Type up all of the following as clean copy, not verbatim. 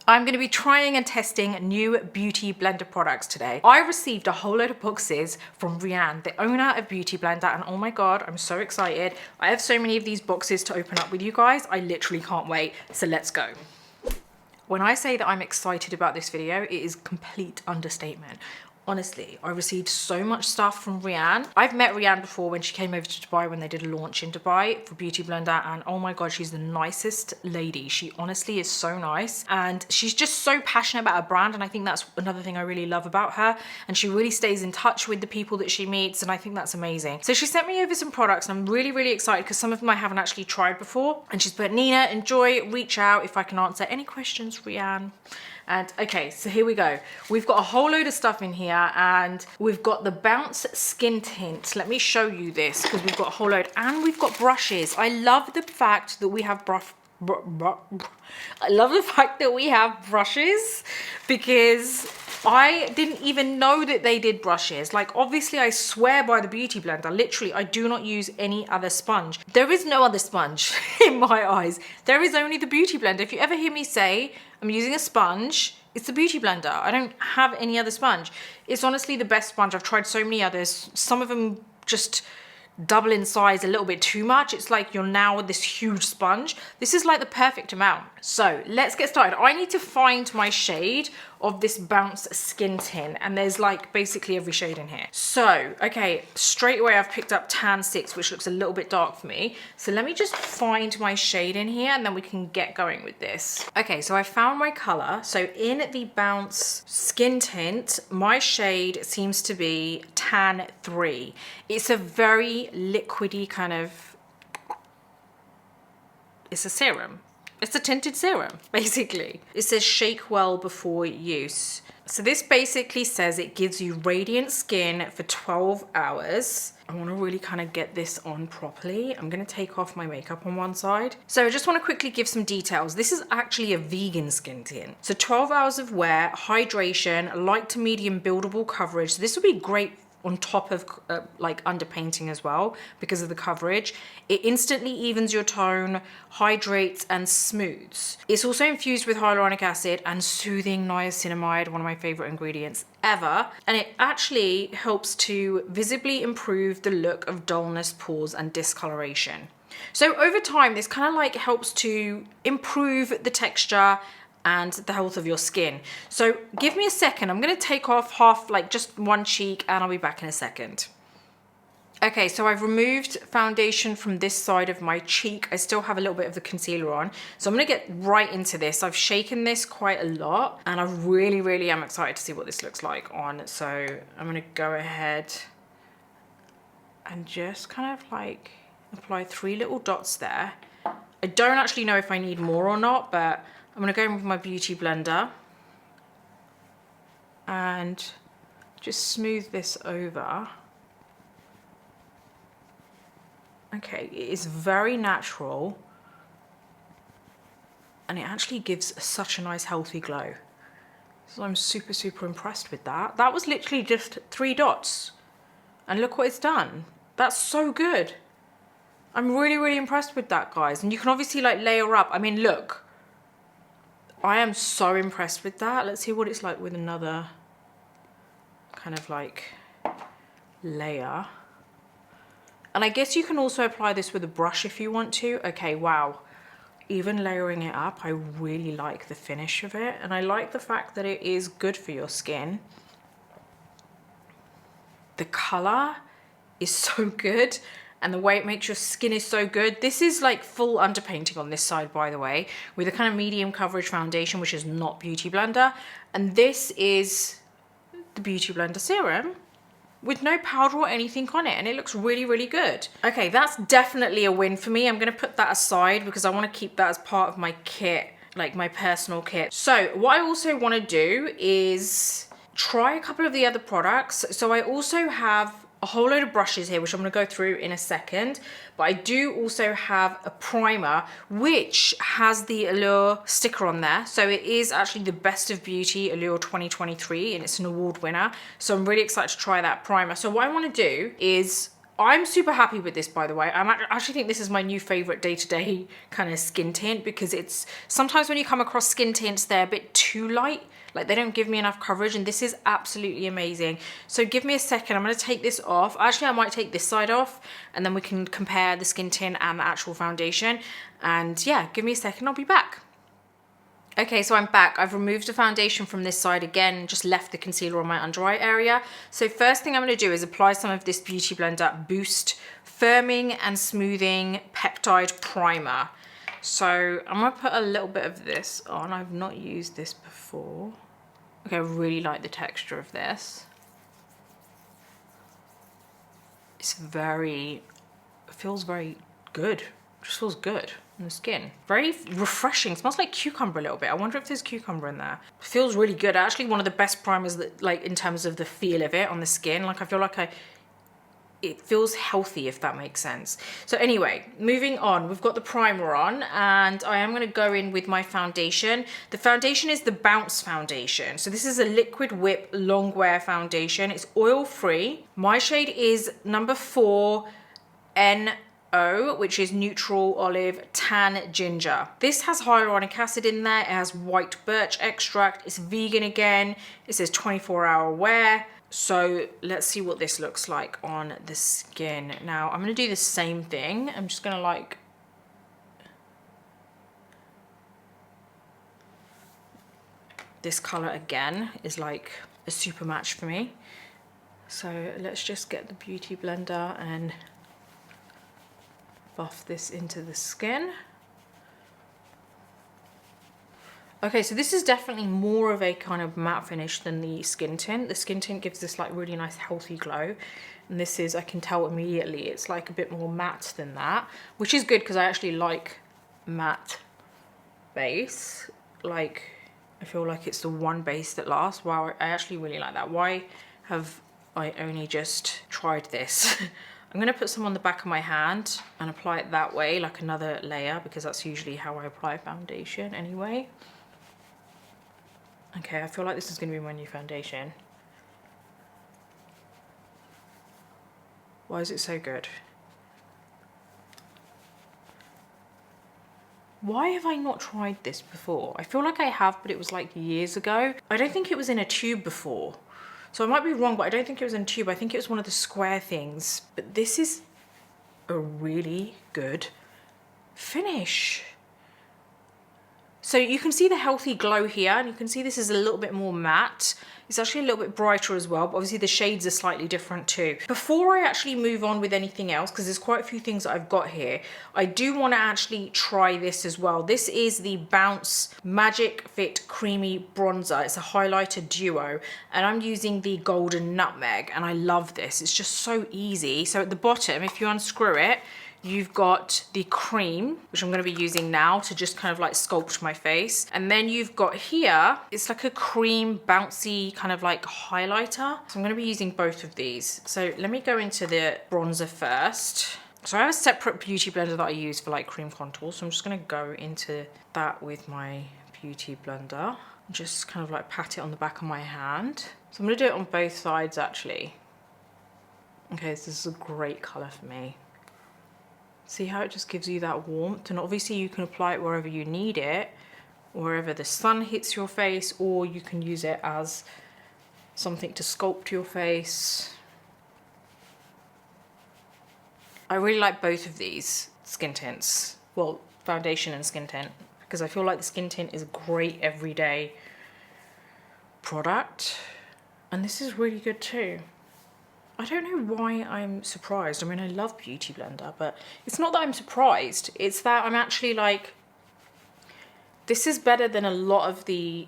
I'm going to be trying and testing new Beauty Blender products today. I received a whole load of boxes from Rianne, the owner of Beauty Blender, and oh my god, I'm so excited. I have so many of these boxes to open up with you guys. I literally can't wait. So let's go. When I say that I'm excited about this video, it is complete understatement. Honestly, I received so much stuff from Rianne. I've met Rianne before when she came over to Dubai when they did a launch in Dubai for Beauty Blender, and oh my god, she's the nicest lady. She honestly is so nice, and she's just so passionate about her brand, and I think that's another thing I really love about her. And she really stays in touch with the people that she meets, and I think that's amazing. So she sent me over some products, and I'm really excited because some of them I haven't actually tried before. And she's put, Nina, enjoy, reach out if I can answer any questions, Rianne. And okay, so here we go. We've got a whole load of stuff in here, and we've got the Bounce Skin Tint. Let me show you this because we've got a whole load, and we've got brushes. I love the fact that we have brushes because I didn't even know that they did brushes. Like, obviously I swear by the Beauty Blender. Literally, I do not use any other sponge. There is no other sponge in my eyes. There is only the Beauty Blender. If you ever hear me say I'm using a sponge, it's the Beauty Blender. I don't have any other sponge. It's honestly the best sponge. I've tried so many others. Some of them just double in size a little bit too much. It's like you're now with this huge sponge. This is like the perfect amount. So let's get started. I need to find my shade of this Bounce Skin Tint, and there's like basically every shade in here. So, okay, straight away I've picked up Tan 6, which looks a little bit dark for me. So let me just find my shade in here and then we can get going with this. Okay, so I found my color. So in the Bounce Skin Tint, my shade seems to be Tan 3. It's a very liquidy kind of, it's a serum. It's a tinted serum, basically. It says shake well before use. So this basically says it gives you radiant skin for 12 hours. I want to really kind of get this on properly. I'm going to take off my makeup on one side. So I just want to quickly give some details. This is actually a vegan skin tint. So 12 hours of wear, hydration, light to medium buildable coverage. So this would be great on top of like underpainting as well because of the coverage. It instantly evens your tone, hydrates and smooths. It's also infused with hyaluronic acid and soothing niacinamide, one of my favorite ingredients ever. And it actually helps to visibly improve the look of dullness, pores and discoloration. So over time, this kind of like helps to improve the texture and the health of your skin. So give me a second. I'm going to take off half, like just one cheek, and I'll be back in a second. Okay, so I've removed foundation from this side of my cheek. I still have a little bit of the concealer on. So I'm going to get right into this. I've shaken this quite a lot, and I really am excited to see what this looks like on. So I'm going to go ahead and just kind of like apply 3 little dots there. I don't actually know if I need more or not, but I'm going to go in with my Beauty Blender and just smooth this over. Okay, it is very natural and it actually gives such a nice healthy glow. So I'm super impressed with that. That was literally just 3 dots and look what it's done. That's so good. I'm really impressed with that, guys. And you can obviously like layer up. I mean, look. I am so impressed with that. Let's see what it's like with another kind of like layer. And I guess you can also apply this with a brush if you want to. Okay, wow. Even layering it up, I really like the finish of it. And I like the fact that it is good for your skin. The color is so good. And the way it makes your skin is so good. This is like full underpainting on this side, by the way, with a kind of medium coverage foundation, which is not Beauty Blender. And this is the Beauty Blender serum with no powder or anything on it. And it looks really good. Okay, that's definitely a win for me. I'm going to put that aside because I want to keep that as part of my kit, like my personal kit. So what I also want to do is try a couple of the other products. So I also have a whole load of brushes here, which I'm going to go through in a second, but I do also have a primer which has the Allure sticker on there. So it is actually the Best of Beauty Allure 2023 and it's an award winner. So I'm really excited to try that primer. So what I want to do is I'm super happy with this, by the way. I actually think this is my new favorite day-to-day kind of skin tint, because it's sometimes when you come across skin tints, they're a bit too light. Like they don't give me enough coverage, and this is absolutely amazing. So give me a second. I'm going to take this off. Actually, I might take this side off, and then we can compare the skin tint and the actual foundation. And yeah, give me a second. I'll be back. Okay, so I'm back. I've removed the foundation from this side again, just left the concealer on my under eye area. So first thing I'm going to do is apply some of this Beauty Blender Boost Firming and Smoothing Peptide Primer. So I'm going to put a little bit of this on. I've not used this before. Okay, I really like the texture of this. It's it feels very good. It just feels good on the skin. Very refreshing. It smells like cucumber a little bit. I wonder if there's cucumber in there. It feels really good. Actually, one of the best primers that, like, in terms of the feel of it on the skin. Like, I feel like it feels healthy, if that makes sense. So anyway, moving on, we've got the primer on, and I am going to go in with my foundation. The foundation is the Bounce foundation. So this is a liquid whip long wear foundation. It's oil free. My shade is number 4 NO, which is Neutral Olive Tan Ginger. This has hyaluronic acid in there. It has white birch extract. It's vegan again. It says 24-hour wear. So let's see what this looks like on the skin. Now I'm going to do the same thing. I'm just going to like this color again is like a super match for me. So let's just get the Beauty Blender and buff this into the skin. Okay, so this is definitely more of a kind of matte finish than the skin tint. The skin tint gives this like really nice healthy glow. And this is, I can tell immediately, it's like a bit more matte than that, which is good because I actually like matte base. Like, I feel like it's the one base that lasts. Wow, I actually really like that. Why have I only just tried this? I'm going to put some on the back of my hand and apply it that way, like another layer, because that's usually how I apply foundation anyway. Okay, I feel like this is going to be my new foundation. Why is it so good? Why have I not tried this before? I feel like I have, but it was like years ago. I don't think it was in a tube before. So I might be wrong, but I don't think it was in a tube. I think it was one of the square things. But this is a really good finish. So you can see the healthy glow here, and you can see this is a little bit more matte. It's actually a little bit brighter as well, but obviously the shades are slightly different too. Before I actually move on with anything else, because there's quite a few things that I've got here, I do want to actually try this as well. This is the Bounce Magic Fit Creamy Bronzer. It's a highlighter duo, and I'm using the Golden Nutmeg, and I love this. It's just so easy. So at the bottom, if you unscrew it, you've got the cream, which I'm going to be using now to just kind of like sculpt my face. And then you've got here, it's like a cream bouncy kind of like highlighter. So I'm going to be using both of these. So let me go into the bronzer first. So I have a separate Beauty Blender that I use for like cream contours. So I'm just going to go into that with my Beauty Blender. Just kind of like pat it on the back of my hand. So I'm going to do it on both sides actually. Okay, so this is a great color for me. See how it just gives you that warmth, and obviously you can apply it wherever you need it, wherever the sun hits your face, or you can use it as something to sculpt your face. I really like both of these skin tints, well, foundation and skin tint, because I feel like the skin tint is a great everyday product, and this is really good too. I don't know why I'm surprised. I mean, I love Beauty Blender, but it's not that I'm surprised. It's that I'm actually like, this is better than a lot of the,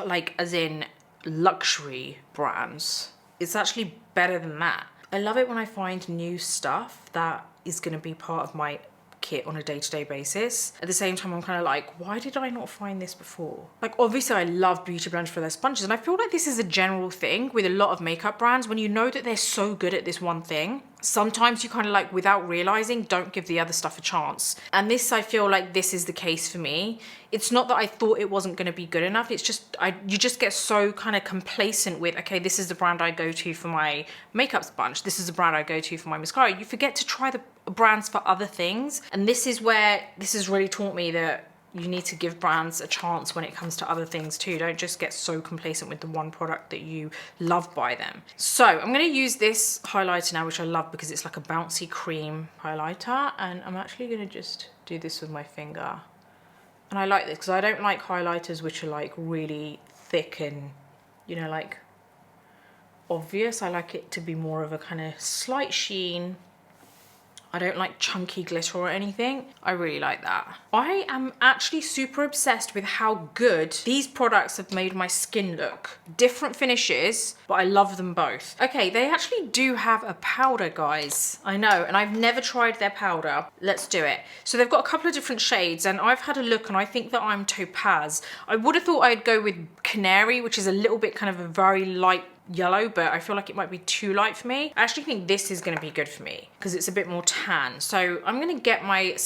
like, as in luxury brands. It's actually better than that. I love it when I find new stuff that is going to be part of my kit on a day-to-day basis. At the same time, I'm kind of like, why did I not find this before? Like, obviously I love Beauty Blender for their sponges, and I feel like this is a general thing with a lot of makeup brands. When you know that they're so good at this one thing, sometimes you kind of like, without realizing, don't give the other stuff a chance. And this, I feel like this is the case for me. It's not that I thought it wasn't going to be good enough. It's just, you just get so kind of complacent with, okay, this is the brand I go to for my makeup sponge. This is the brand I go to for my mascara. You forget to try the brands for other things. And this is where, this has really taught me that you need to give brands a chance when it comes to other things too. Don't just get so complacent with the one product that you love by them. So I'm going to use this highlighter now, which I love because it's like a bouncy cream highlighter. And I'm actually going to just do this with my finger. And I like this because I don't like highlighters which are like really thick and, you know, like obvious. I like it to be more of a kind of slight sheen. I don't like chunky glitter or anything. I really like that. I am actually super obsessed with how good these products have made my skin look. Different finishes, but I love them both. Okay, they actually do have a powder, guys. I know, and I've never tried their powder. Let's do it. So they've got a couple of different shades, and I've had a look, and I think that I'm Topaz. I would have thought I'd go with Canary, which is a little bit kind of a very light yellow, but I feel like it might be too light for me. I actually think this is going to be good for me because it's a bit more tan. So I'm going to get my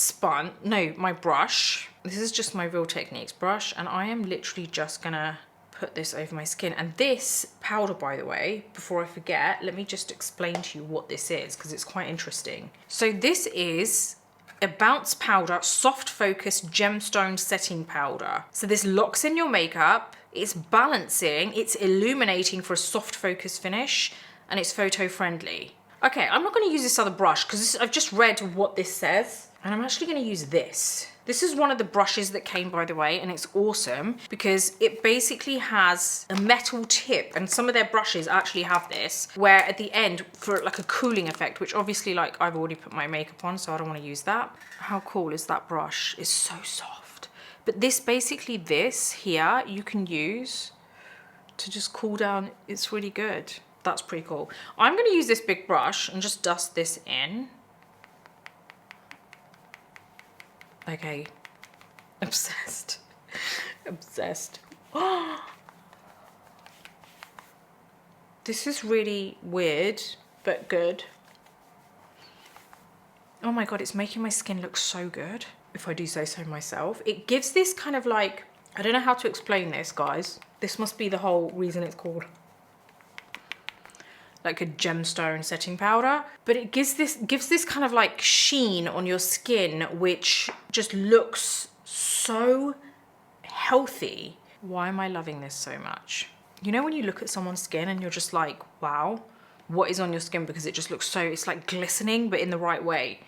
my brush. This is just my Real Techniques brush, and I am literally just going to put this over my skin. And this powder, by the way, before I forget, let me just explain to you what this is because it's quite interesting. So this is a Bounce Powder Soft Focus Gemstone Setting Powder. So this locks in your makeup. It's balancing, it's illuminating for a soft focus finish, and it's photo friendly. Okay, I'm not going to use this other brush because I've just read what this says, and I'm actually going to use this. This is one of the brushes that came, by the way, and it's awesome because it basically has a metal tip, and some of their brushes actually have this, where at the end, for like a cooling effect, which obviously like I've already put my makeup on, so I don't want to use that. How cool is that brush? It's so soft. But this, basically this here, you can use to just cool down. It's really good. That's pretty cool. I'm going to use this big brush and just dust this in. Okay. Obsessed. Obsessed. This is really weird, but good. Oh my God, it's making my skin look so good, if I do say so myself. It gives this kind of like, I don't know how to explain this, guys. This must be the whole reason it's called like a gemstone setting powder. But it gives this kind of like sheen on your skin, which just looks so healthy. Why am I loving this so much? You know when you look at someone's skin and you're just like, wow, what is on your skin? Because it just looks so, it's like glistening, but in the right way.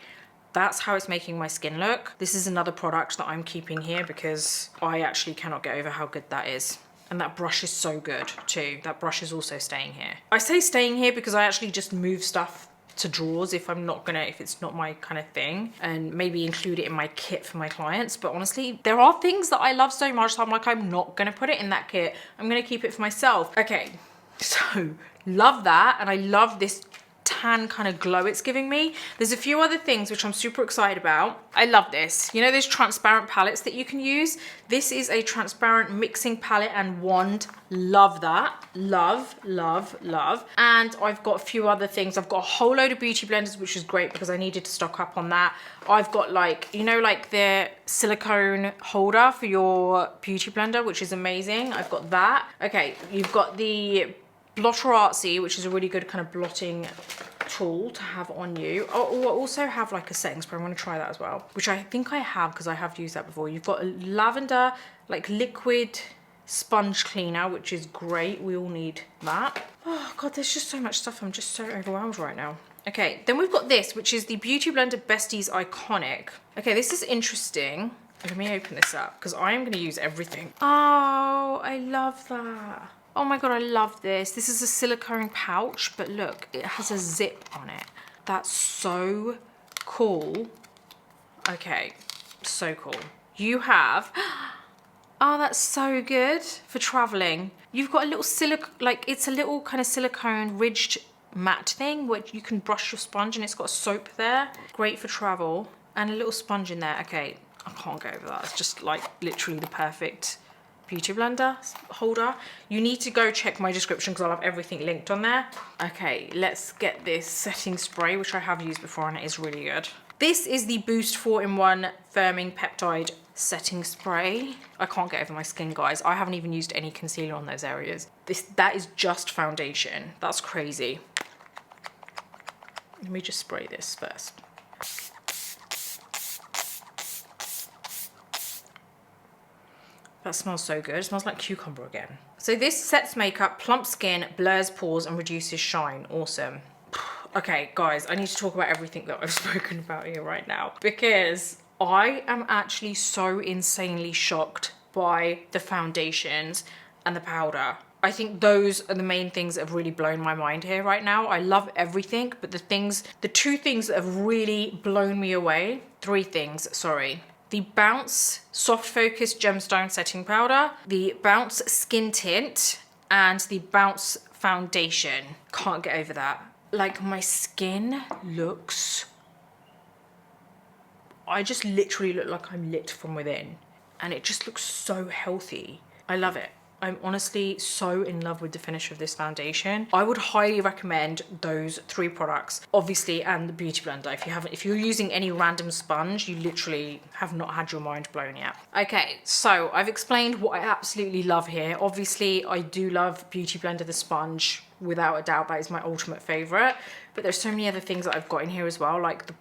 That's how it's making my skin look. This is another product that I'm keeping here because I actually cannot get over how good that is. And that brush is so good too. That brush is also staying here. I say staying here because I actually just move stuff to drawers if it's not my kind of thing, and maybe include it in my kit for my clients. But honestly, there are things that I love so much, so I'm like, I'm not gonna put it in that kit. I'm gonna keep it for myself. Okay, so love that. And I love this tan kind of glow it's giving me. There's a few other things which I'm super excited about. I love this. You know those transparent palettes that you can use? This is a transparent mixing palette and wand. Love that. Love, love, love. And I've got a few other things. I've got a whole load of beauty blenders, which is great because I needed to stock up on that. I've got like, you know, like the silicone holder for your beauty blender, which is amazing. I've got that. Okay, you've got the Blotter Artsy, which is a really good kind of blotting tool to have on you. Oh, I also have like a setting spray. I'm going to try that as well, which I think I have because I have used that before. You've got a lavender like liquid sponge cleaner, which is great. We all need that. Oh God, there's just so much stuff. I'm just so overwhelmed right now. Okay, then we've got this, which is the Beauty Blender Besties Iconic. Okay, this is interesting. Let me open this up because I am going to use everything. Oh, I love that. Oh my God, I love this. This is a silicone pouch, but look, it has a zip on it. That's so cool. Okay, so cool. You have, oh, that's so good for traveling. You've got a little it's a little kind of silicone ridged matte thing where you can brush your sponge, and it's got a soap there. Great for travel, and a little sponge in there. Okay, I can't go over that. It's just like literally the perfect beauty blender holder. You need to go check my description because I'll have everything linked on there. Okay, let's get this setting spray, which I have used before and it is really good. This is the Boost 4-in-1 Firming Peptide Setting Spray. I can't get over my skin, guys. I haven't even used any concealer on those areas. That is just foundation. That's crazy. Let me just spray this first. That smells so good. It smells like cucumber again. So this sets makeup, plumps skin, blurs pores, and reduces shine. Awesome. Okay, guys, I need to talk about everything that I've spoken about here right now because I am actually so insanely shocked by the foundations and the powder. I think those are the main things that have really blown my mind here right now. I love everything, but the two things that have really blown me away, three things, sorry. The Bounce Soft Focus Gemstone Setting Powder, the Bounce Skin Tint, and the Bounce Foundation. Can't get over that. Like, my skin looks... I just literally look like I'm lit from within. And it just looks so healthy. I love it. I'm honestly so in love with the finish of this foundation. I would highly recommend those three products, obviously, and the beauty blender. If you're using any random sponge, you literally have not had your mind blown yet. Okay, so I've explained what I absolutely love here. Obviously, I do love Beauty Blender the sponge. Without a doubt, that is my ultimate favorite. But there's so many other things that I've got in here as well, like the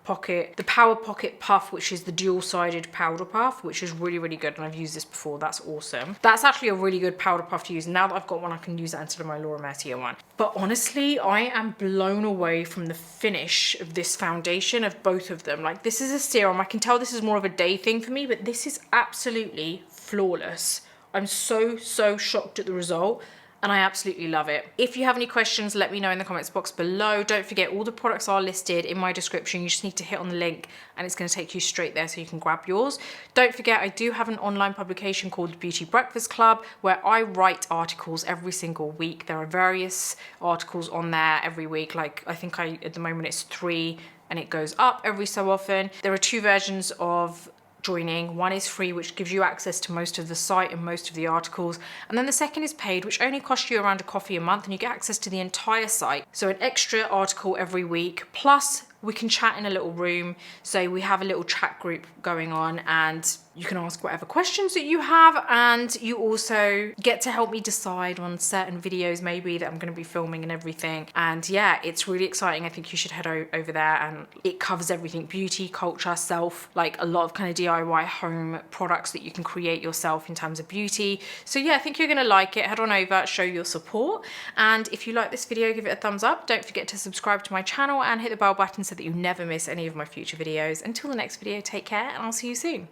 Power Pocket Puff, which is the dual-sided powder puff, which is really, really good. And I've used this before. That's awesome. That's actually a really good powder puff to use. Now that I've got one, I can use that instead of my Laura Mercier one. But honestly, I am blown away from the finish of this foundation of both of them. Like, this is a serum. I can tell this is more of a day thing for me, but this is absolutely flawless. I'm so, so shocked at the result. And I absolutely love it. If you have any questions, let me know in the comments box below. Don't forget, all the products are listed in my description. You just need to hit on the link and it's going to take you straight there so you can grab yours. Don't forget, I do have an online publication called the Beauty Breakfast Club where I write articles every single week. There are various articles on there every week. Like, I think at the moment it's 3 and it goes up every so often. There are 2 versions of joining. One is free, which gives you access to most of the site and most of the articles, and then the second is paid, which only costs you around £1 a month, and you get access to the entire site. So an extra article every week, plus we can chat in a little room. So we have a little chat group going on and you can ask whatever questions that you have, and you also get to help me decide on certain videos maybe that I'm going to be filming and everything. And yeah, it's really exciting. I think you should head over there, and it covers everything: beauty, culture, self, like a lot of kind of DIY home products that you can create yourself in terms of beauty. So yeah, I think you're going to like it. Head on over, show your support, and if you like this video, give it a thumbs up. Don't forget to subscribe to my channel and hit the bell button so that you never miss any of my future videos. Until the next video, take care and I'll see you soon.